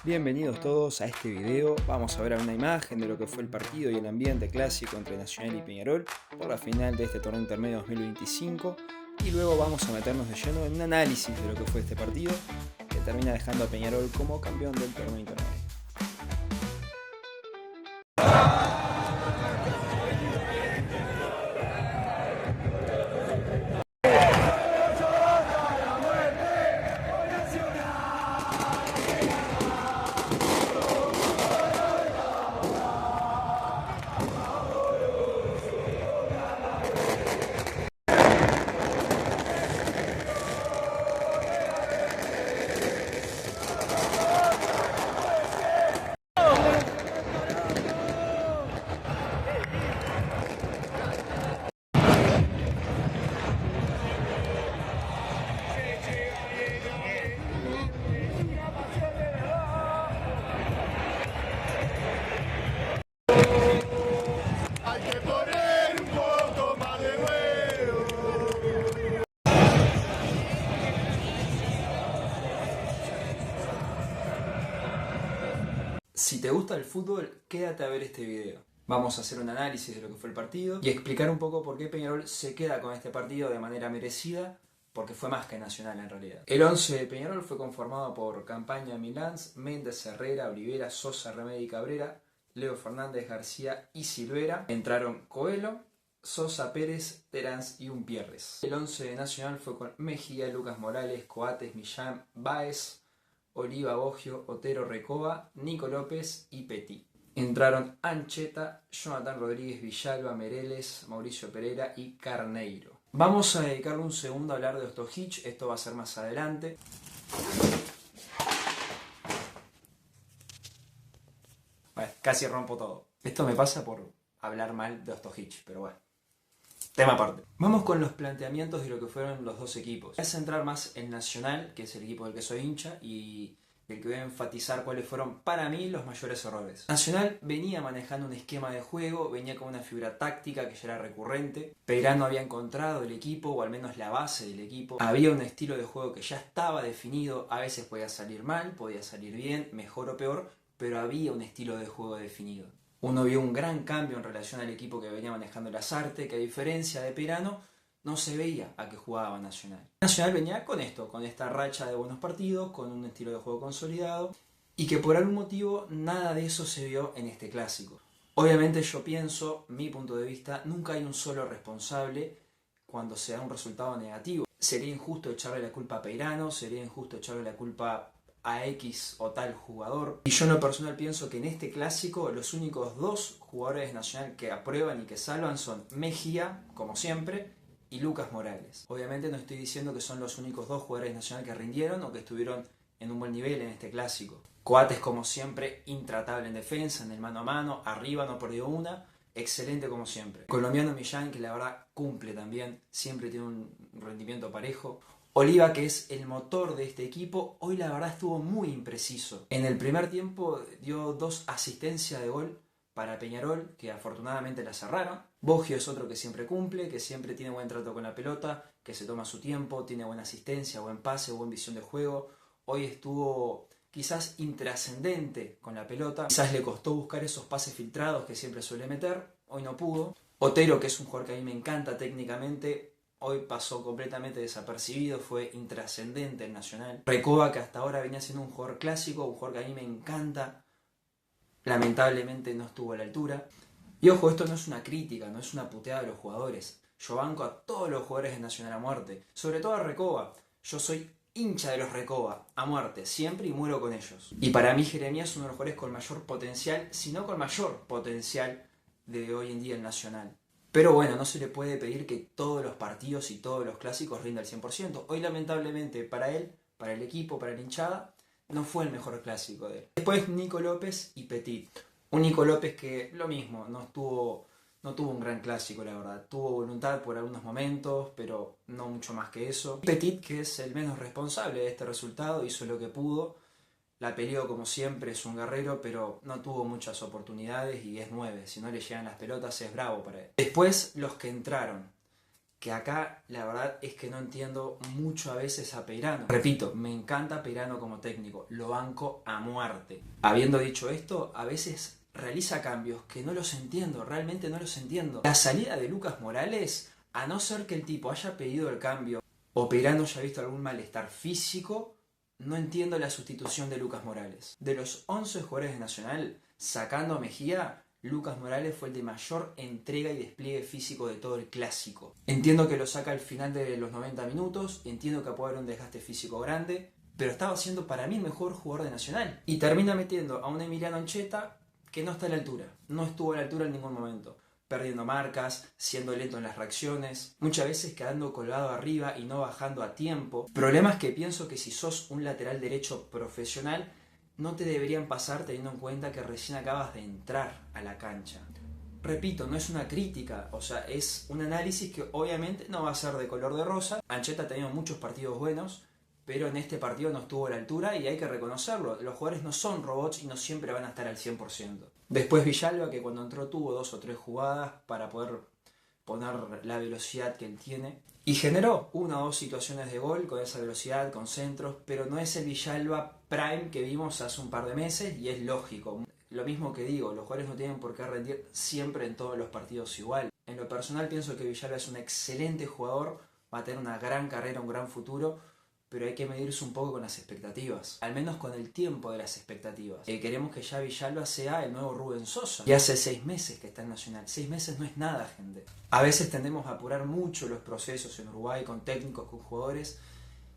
Bienvenidos todos a este video. Vamos a ver una imagen de lo que fue el partido y el ambiente clásico entre Nacional y Peñarol por la final de este torneo intermedio 2025 y luego vamos a meternos de lleno en un análisis de lo que fue este partido que termina dejando a Peñarol como campeón del torneo intermedio. Si te gusta el fútbol, quédate a ver este video. Vamos a hacer un análisis de lo que fue el partido y explicar un poco por qué Peñarol se queda con este partido de manera merecida, porque fue más que Nacional en realidad. El 11 de Peñarol fue conformado por Campaña, Milans, Méndez, Herrera, Olivera, Sosa, Remedi, Cabrera, Leo Fernández, García y Silvera. Entraron Coelho, Sosa, Pérez, Terán y Umpierres. El 11 de Nacional fue con Mejía, Lucas Morales, Coates, Millán, Báez, Oliva, Boggio, Otero, Recoba, Nico López y Petit. Entraron Ancheta, Jonathan Rodríguez, Villalba, Mereles, Mauricio Pereira y Carneiro. Vamos a dedicarle un segundo a hablar de Ostojic, esto va a ser más adelante. Bueno, casi rompo todo. Esto me pasa por hablar mal de Ostojic, pero bueno. Tema aparte. Vamos con los planteamientos de lo que fueron los dos equipos. Voy a centrar más en Nacional, que es el equipo del que soy hincha, y el que voy a enfatizar cuáles fueron para mí los mayores errores. Nacional venía manejando un esquema de juego, venía con una figura táctica que ya era recurrente. Peirano había encontrado el equipo, o al menos la base del equipo. Había un estilo de juego que ya estaba definido, a veces podía salir mal, podía salir bien, mejor o peor, pero había un estilo de juego definido. Uno vio un gran cambio en relación al equipo que venía manejando Lasarte, que a diferencia de Peirano, no se veía a que jugaba Nacional. Nacional venía con esto, con esta racha de buenos partidos, con un estilo de juego consolidado, y que por algún motivo nada de eso se vio en este clásico. Obviamente yo pienso, mi punto de vista, nunca hay un solo responsable cuando se da un resultado negativo. Sería injusto echarle la culpa a Peirano, sería injusto echarle la culpa a X o tal jugador. Y yo en lo personal pienso que en este clásico los únicos dos jugadores Nacional que aprueban y que salvan son Mejía, como siempre, y Lucas Morales. Obviamente no estoy diciendo que son los únicos dos jugadores Nacional que rindieron o que estuvieron en un buen nivel en este clásico. Coates, como siempre, intratable en defensa, en el mano a mano, arriba no perdió una, excelente como siempre. Colombiano Millán, que la verdad cumple también, siempre tiene un rendimiento parejo. Oliva, que es el motor de este equipo, hoy la verdad estuvo muy impreciso. En el primer tiempo dio 2 asistencias de gol para Peñarol, que afortunadamente la cerraron. Boggio es otro que siempre cumple, que siempre tiene buen trato con la pelota, que se toma su tiempo, tiene buena asistencia, buen pase, buena visión de juego. Hoy estuvo quizás intrascendente con la pelota, quizás le costó buscar esos pases filtrados que siempre suele meter, hoy no pudo. Otero, que es un jugador que a mí me encanta técnicamente, hoy pasó completamente desapercibido, fue intrascendente en Nacional. Recoba, que hasta ahora venía siendo un jugador clásico, un jugador que a mí me encanta, lamentablemente no estuvo a la altura. Y ojo, esto no es una crítica, no es una puteada de los jugadores. Yo banco a todos los jugadores de Nacional a muerte, sobre todo a Recoba. Yo soy hincha de los Recoba, a muerte, siempre, y muero con ellos. Y para mí Jeremías es uno de los jugadores con mayor potencial, si no con mayor potencial de hoy en día en Nacional. Pero bueno, no se le puede pedir que todos los partidos y todos los clásicos rinda al 100%. Hoy lamentablemente para él, para el equipo, para la hinchada, no fue el mejor clásico de él. Después Nico López y Petit. Un Nico López que lo mismo, no tuvo un gran clásico la verdad. Tuvo voluntad por algunos momentos, pero no mucho más que eso. Petit, que es el menos responsable de este resultado, hizo lo que pudo. La peleó como siempre, es un guerrero, pero no tuvo muchas oportunidades y es 9. Si no le llegan las pelotas es bravo para él. Después los que entraron, que acá la verdad es que no entiendo mucho a veces a Peirano. Repito, me encanta Peirano como técnico, lo banco a muerte. Habiendo dicho esto, a veces realiza cambios que no los entiendo, realmente no los entiendo. La salida de Lucas Morales, a no ser que el tipo haya pedido el cambio o Peirano haya visto algún malestar físico, no entiendo la sustitución de Lucas Morales. De los 11 jugadores de Nacional, sacando a Mejía, Lucas Morales fue el de mayor entrega y despliegue físico de todo el clásico. Entiendo que lo saca al final de los 90 minutos, entiendo que puede haber un desgaste físico grande, pero estaba siendo para mí el mejor jugador de Nacional. Y termina metiendo a un Emiliano Ancheta que no está a la altura. No estuvo a la altura en ningún momento. Perdiendo marcas, siendo lento en las reacciones, muchas veces quedando colgado arriba y no bajando a tiempo. Problemas que pienso que si sos un lateral derecho profesional, no te deberían pasar teniendo en cuenta que recién acabas de entrar a la cancha. Repito, no es una crítica, o sea, es un análisis que obviamente no va a ser de color de rosa. Ancheta ha tenido muchos partidos buenos, pero en este partido no estuvo a la altura y hay que reconocerlo. Los jugadores no son robots y no siempre van a estar al 100%. Después Villalba, que cuando entró tuvo 2 o 3 jugadas para poder poner la velocidad que él tiene. Y generó 1 o 2 situaciones de gol con esa velocidad, con centros, pero no es el Villalba Prime que vimos hace un par de meses y es lógico. Lo mismo que digo, los jugadores no tienen por qué rendir siempre en todos los partidos igual. En lo personal pienso que Villalba es un excelente jugador, va a tener una gran carrera, un gran futuro, pero hay que medirse un poco con las expectativas, al menos con el tiempo de las expectativas. Queremos que ya Villalba sea el nuevo Rubén Sosa. Y hace 6 meses que está en Nacional. 6 meses no es nada, gente. A veces tendemos a apurar mucho los procesos en Uruguay con técnicos, con jugadores,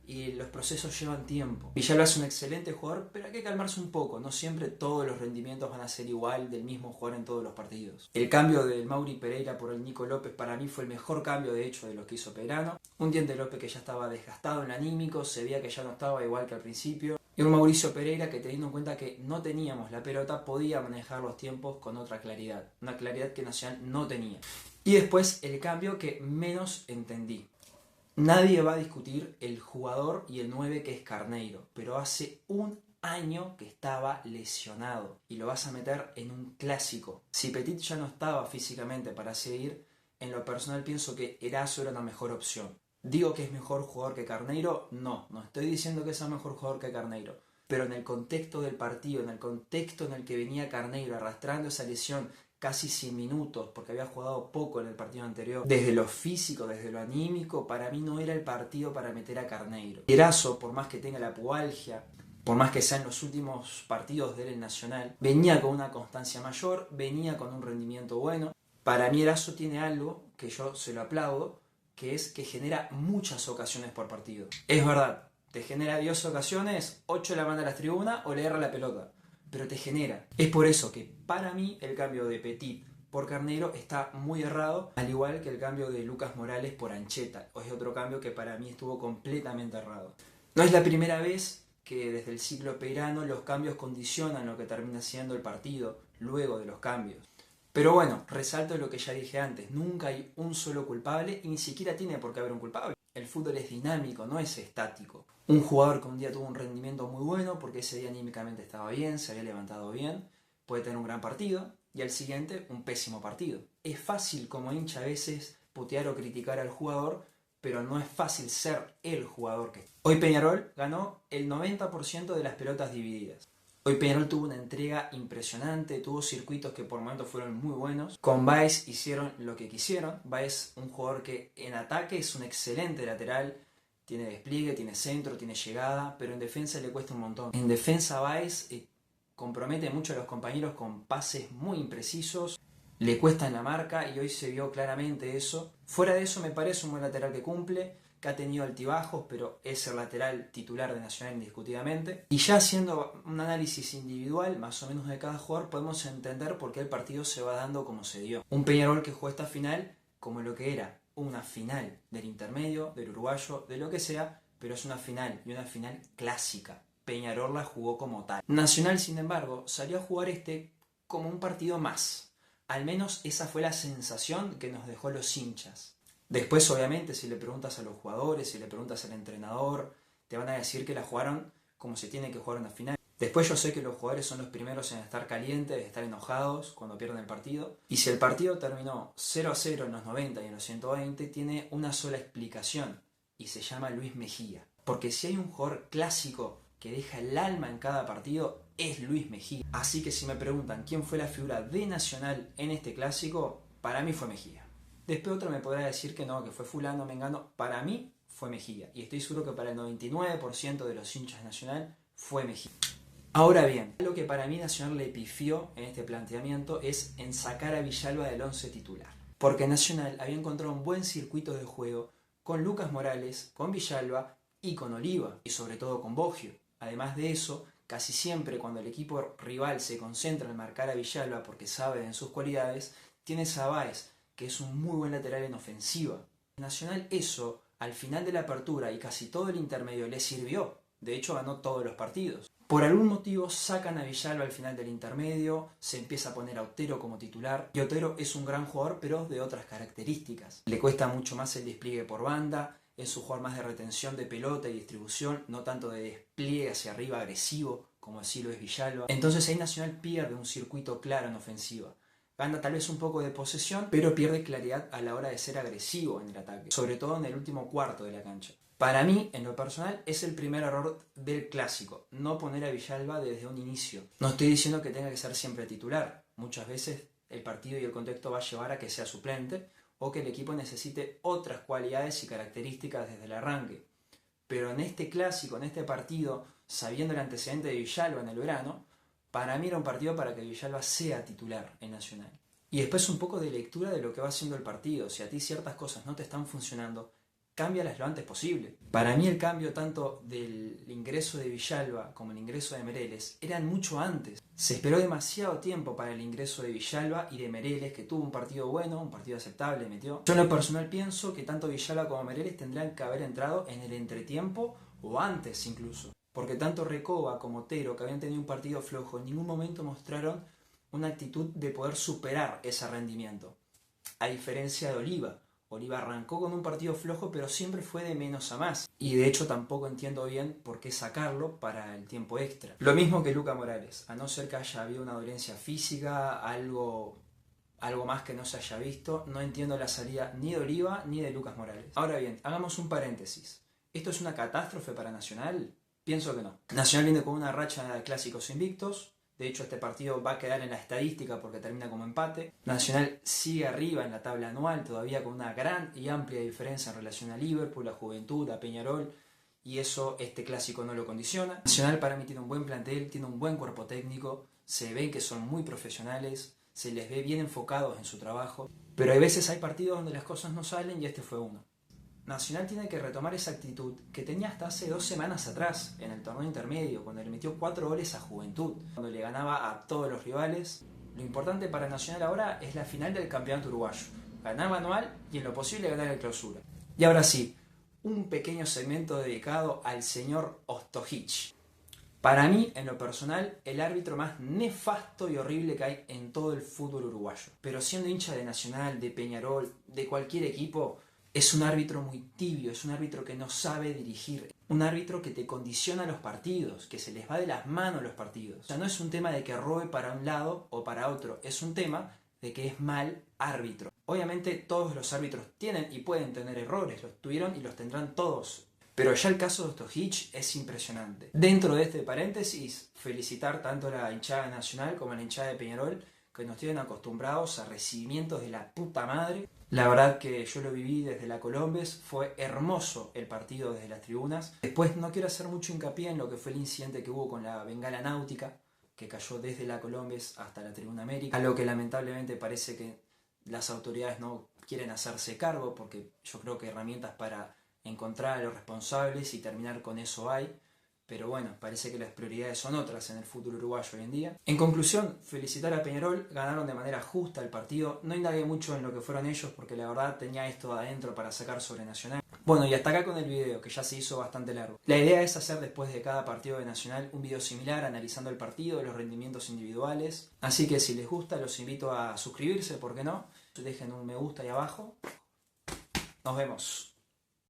y los procesos llevan tiempo. Villalba es un excelente jugador, pero hay que calmarse un poco. No siempre todos los rendimientos van a ser igual del mismo jugador en todos los partidos. El cambio del Mauri Pereira por el Nico López para mí fue el mejor cambio de hecho de lo que hizo Peirano. Un Diente López que ya estaba desgastado en el anímico, se veía que ya no estaba igual que al principio. Y un Mauricio Pereira que, teniendo en cuenta que no teníamos la pelota, podía manejar los tiempos con otra claridad. Una claridad que Nacional no tenía. Y después el cambio que menos entendí. Nadie va a discutir el jugador y el 9 que es Carneiro, pero hace un año que estaba lesionado y lo vas a meter en un clásico. Si Petit ya no estaba físicamente para seguir, en lo personal pienso que Erazo era una mejor opción. ¿Digo que es mejor jugador que Carneiro? No estoy diciendo que sea mejor jugador que Carneiro. Pero en el contexto del partido, en el contexto en el que venía Carneiro arrastrando esa lesión, casi 100 minutos, porque había jugado poco en el partido anterior, desde lo físico, desde lo anímico, para mí no era el partido para meter a Carneiro. Erazo, por más que tenga la pubalgia, por más que sean los últimos partidos de él en Nacional, venía con una constancia mayor, venía con un rendimiento bueno. Para mí Erazo tiene algo que yo se lo aplaudo, que es que genera muchas ocasiones por partido. Es verdad, te genera 10 ocasiones, 8 la manda a las tribunas o le erra la pelota, pero te genera. Es por eso que para mí el cambio de Petit por Carneiro está muy errado, al igual que el cambio de Lucas Morales por Ancheta. Es otro cambio que para mí estuvo completamente errado. No es la primera vez que desde el ciclo Peirano los cambios condicionan lo que termina siendo el partido luego de los cambios. Pero bueno, resalto lo que ya dije antes, nunca hay un solo culpable y ni siquiera tiene por qué haber un culpable. El fútbol es dinámico, no es estático. Un jugador que un día tuvo un rendimiento muy bueno porque ese día anímicamente estaba bien, se había levantado bien, puede tener un gran partido y al siguiente un pésimo partido. Es fácil como hincha a veces putear o criticar al jugador, pero no es fácil ser el jugador que... Hoy Peñarol ganó el 90% de las pelotas divididas. Hoy Peñarol tuvo una entrega impresionante, tuvo circuitos que por momentos fueron muy buenos. Con Báez hicieron lo que quisieron. Báez, un jugador que en ataque es un excelente lateral, tiene despliegue, tiene centro, tiene llegada, pero en defensa le cuesta un montón. En defensa Báez compromete mucho a los compañeros con pases muy imprecisos, le cuesta en la marca y hoy se vio claramente eso. Fuera de eso me parece un buen lateral que cumple, que ha tenido altibajos, pero es el lateral titular de Nacional indiscutidamente. Y ya haciendo un análisis individual, más o menos de cada jugador, podemos entender por qué el partido se va dando como se dio. Un Peñarol que jugó esta final como lo que era una final del intermedio, del uruguayo, de lo que sea, pero es una final, y una final clásica. Peñarol la jugó como tal. Nacional, sin embargo, salió a jugar como un partido más. Al menos esa fue la sensación que nos dejó los hinchas. Después, obviamente, si le preguntas a los jugadores, si le preguntas al entrenador, te van a decir que la jugaron como se tiene que jugar una final. Después yo sé que los jugadores son los primeros en estar calientes, de estar enojados cuando pierden el partido. Y si el partido terminó 0-0 en los 90 y en los 120, tiene una sola explicación y se llama Luis Mejía. Porque si hay un jugador clásico que deja el alma en cada partido, es Luis Mejía. Así que si me preguntan quién fue la figura de Nacional en este clásico, para mí fue Mejía. Después otro me podrá decir que no, que fue fulano, mengano. Para mí fue Mejía. Y estoy seguro que para el 99% de los hinchas de Nacional fue Mejía. Ahora bien, lo que para mí Nacional le pifió en este planteamiento es en sacar a Villalba del 11 titular. Porque Nacional había encontrado un buen circuito de juego con Lucas Morales, con Villalba y con Oliva, y sobre todo con Boggio. Además de eso, casi siempre cuando el equipo rival se concentra en marcar a Villalba porque sabe en sus cualidades, tienes a Báez, que es un muy buen lateral en ofensiva. Nacional eso, al final de la apertura y casi todo el intermedio le sirvió. De hecho ganó todos los partidos. Por algún motivo sacan a Villalba al final del intermedio, se empieza a poner a Otero como titular. Y Otero es un gran jugador, pero de otras características. Le cuesta mucho más el despliegue por banda, es un jugador más de retención de pelota y distribución, no tanto de despliegue hacia arriba agresivo, como así lo es Villalba. Entonces ahí Nacional pierde un circuito claro en ofensiva. Gana tal vez un poco de posesión, pero pierde claridad a la hora de ser agresivo en el ataque, sobre todo en el último cuarto de la cancha. Para mí, en lo personal, es el primer error del clásico, no poner a Villalba desde un inicio. No estoy diciendo que tenga que ser siempre titular. Muchas veces el partido y el contexto va a llevar a que sea suplente o que el equipo necesite otras cualidades y características desde el arranque. Pero en este clásico, en este partido, sabiendo el antecedente de Villalba en el verano, para mí era un partido para que Villalba sea titular en Nacional. Y después un poco de lectura de lo que va haciendo el partido. Si a ti ciertas cosas no te están funcionando, cámbialas lo antes posible. Para mí el cambio tanto del ingreso de Villalba como el ingreso de Meireles eran mucho antes. Se esperó demasiado tiempo para el ingreso de Villalba y de Meireles, que tuvo un partido bueno, un partido aceptable, metió. Yo en lo personal pienso que tanto Villalba como Meireles tendrían que haber entrado en el entretiempo o antes incluso. Porque tanto Recoba como Otero, que habían tenido un partido flojo, en ningún momento mostraron una actitud de poder superar ese rendimiento. A diferencia de Oliva. Oliva arrancó con un partido flojo, pero siempre fue de menos a más. Y de hecho tampoco entiendo bien por qué sacarlo para el tiempo extra. Lo mismo que Lucas Morales, a no ser que haya habido una dolencia física, algo más que no se haya visto, no entiendo la salida ni de Oliva ni de Lucas Morales. Ahora bien, hagamos un paréntesis. ¿Esto es una catástrofe para Nacional? Pienso que no. Nacional viene con una racha de clásicos invictos. De hecho, este partido va a quedar en la estadística porque termina como empate. Nacional sigue arriba en la tabla anual, todavía con una gran y amplia diferencia en relación a Liverpool, a Juventud, a Peñarol. Y eso este clásico no lo condiciona. Nacional para mí tiene un buen plantel, tiene un buen cuerpo técnico. Se ven que son muy profesionales, se les ve bien enfocados en su trabajo. Pero hay veces hay partidos donde las cosas no salen y este fue uno. Nacional tiene que retomar esa actitud que tenía hasta hace 2 semanas atrás, en el torneo intermedio, cuando le metió 4 goles a Juventud, cuando le ganaba a todos los rivales. Lo importante para Nacional ahora es la final del campeonato uruguayo. Ganar manual y en lo posible ganar el clausura. Y ahora sí, un pequeño segmento dedicado al señor Ostojic. Para mí, en lo personal, el árbitro más nefasto y horrible que hay en todo el fútbol uruguayo. Pero siendo hincha de Nacional, de Peñarol, de cualquier equipo, es un árbitro muy tibio, es un árbitro que no sabe dirigir, un árbitro que te condiciona los partidos, que se les va de las manos los partidos. O sea, no es un tema de que robe para un lado o para otro, es un tema de que es mal árbitro. Obviamente todos los árbitros tienen y pueden tener errores, los tuvieron y los tendrán todos. Pero ya el caso de Ostojic es impresionante. Dentro de este paréntesis, felicitar tanto a la hinchada nacional como a la hinchada de Peñarol, que nos tienen acostumbrados a recibimientos de la puta madre. La verdad que yo lo viví desde la Colombes, fue hermoso el partido desde las tribunas. Después no quiero hacer mucho hincapié en lo que fue el incidente que hubo con la bengala náutica, que cayó desde la Colombes hasta la Tribuna América, a lo que lamentablemente parece que las autoridades no quieren hacerse cargo, porque yo creo que herramientas para encontrar a los responsables y terminar con eso hay. Pero bueno, parece que las prioridades son otras en el fútbol uruguayo hoy en día. En conclusión, felicitar a Peñarol, ganaron de manera justa el partido. No indagué mucho en lo que fueron ellos porque la verdad tenía esto adentro para sacar sobre Nacional. Bueno, y hasta acá con el video, que ya se hizo bastante largo. La idea es hacer después de cada partido de Nacional un video similar analizando el partido, los rendimientos individuales. Así que si les gusta los invito a suscribirse, ¿por qué no? Dejen un me gusta ahí abajo. Nos vemos.